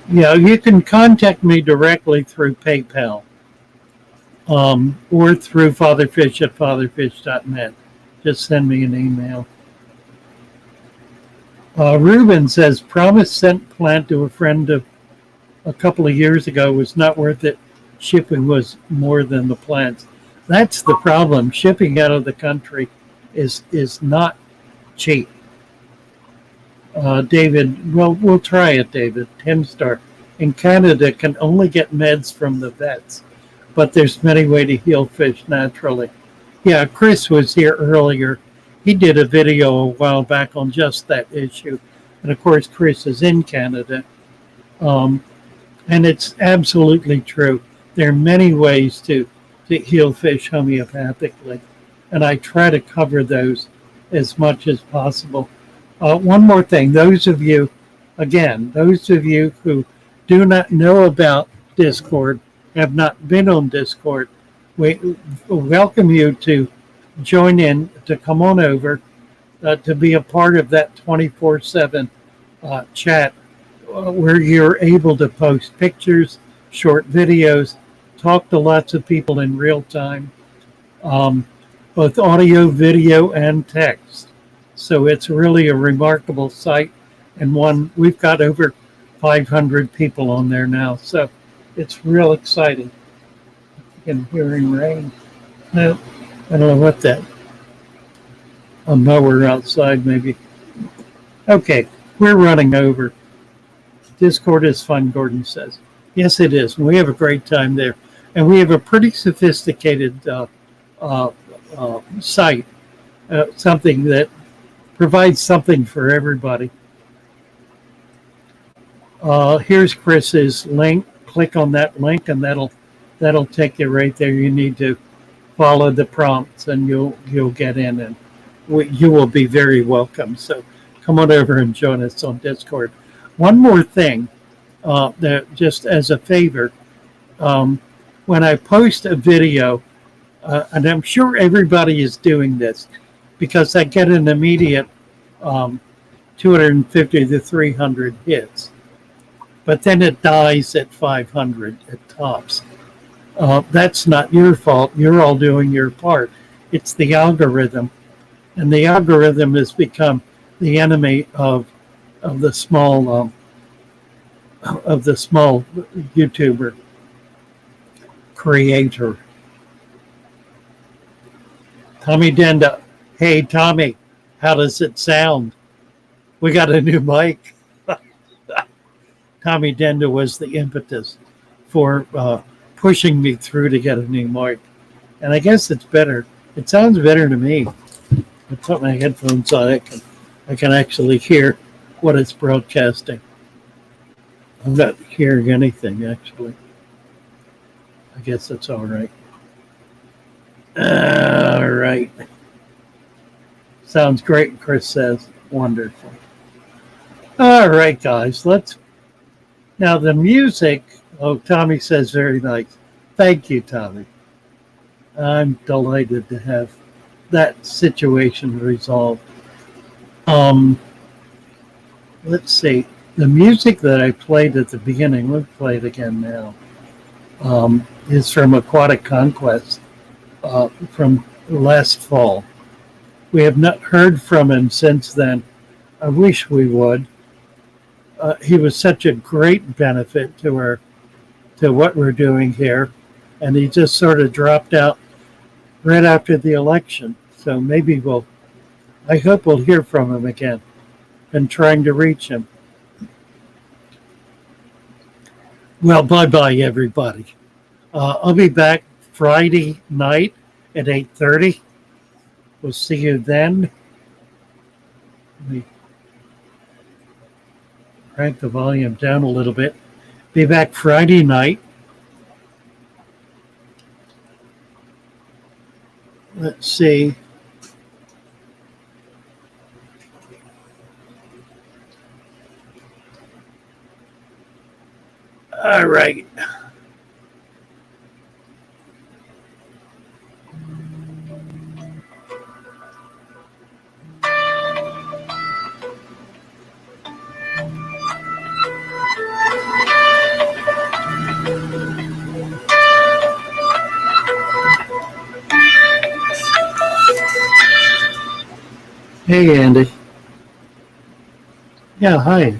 Yeah, you can contact me directly through PayPal or through fatherfish@fatherfish.net. Just send me an email. Ruben says, promise sent plant to a friend of a couple of years ago was not worth it. Shipping was more than the plants. That's the problem. Shipping out of the country is not cheap. David, well, we'll try it, David. Tim Star. In Canada, can only get meds from the vets, but there's many ways to heal fish naturally. Yeah, Chris was here earlier. He did a video a while back on just that issue. And of course, Chris is in Canada. And it's absolutely true. There are many ways to heal fish homeopathically. And I try to cover those as much as possible. One more thing, those of you who do not know about Discord, have not been on Discord, we welcome you to join in, to come on over, to be a part of that 24/7 chat where you're able to post pictures, short videos, talk to lots of people in real time, um, both audio, video, and text. So it's really a remarkable site, and one we've got over 500 people on there now. So it's real exciting. And hearing rain. No, I don't know what that. A mower outside, maybe. Okay, we're running over. Discord is fun, Gordon says. Yes, it is. We have a great time there. And we have a pretty sophisticated site, something that provides something for everybody. Here's Chris's link. Click on that link, and that'll take you right there. You need to follow the prompts, and you'll get in, and you will be very welcome. So come on over and join us on Discord. One more thing, that just as a favor, when I post a video, and I'm sure everybody is doing this, because I get an immediate 250 to 300 hits, but then it dies at 500 at tops. That's not your fault. You're all doing your part. It's the algorithm, and the algorithm has become the enemy of the small YouTuber creator. Tommy Denda, hey Tommy, how does it sound? We got a new mic. Tommy Denda was the impetus for pushing me through to get a new mic, and I guess it's better. It sounds better to me. I put my headphones on. I can actually hear what it's broadcasting. I'm not hearing anything, actually. I guess that's all right. All right. Sounds great, Chris says. Wonderful. All right, guys. Now the music. Oh, Tommy says very nice. Thank you, Tommy. I'm delighted to have that situation resolved. Let's see. The music that I played at the beginning, we'll play it again now, is from Aquatic Conquest from last fall. We have not heard from him since then. I wish we would. He was such a great benefit to what we're doing here, and he just sort of dropped out right after the election. So maybe I hope we'll hear from him again. Been trying to reach him. Well, bye-bye, everybody. I'll be back Friday night at 8:30. We'll see you then. Let me crank the volume down a little bit. Be back Friday night. Let's see. All right. Hey, Andy. Yeah, hi.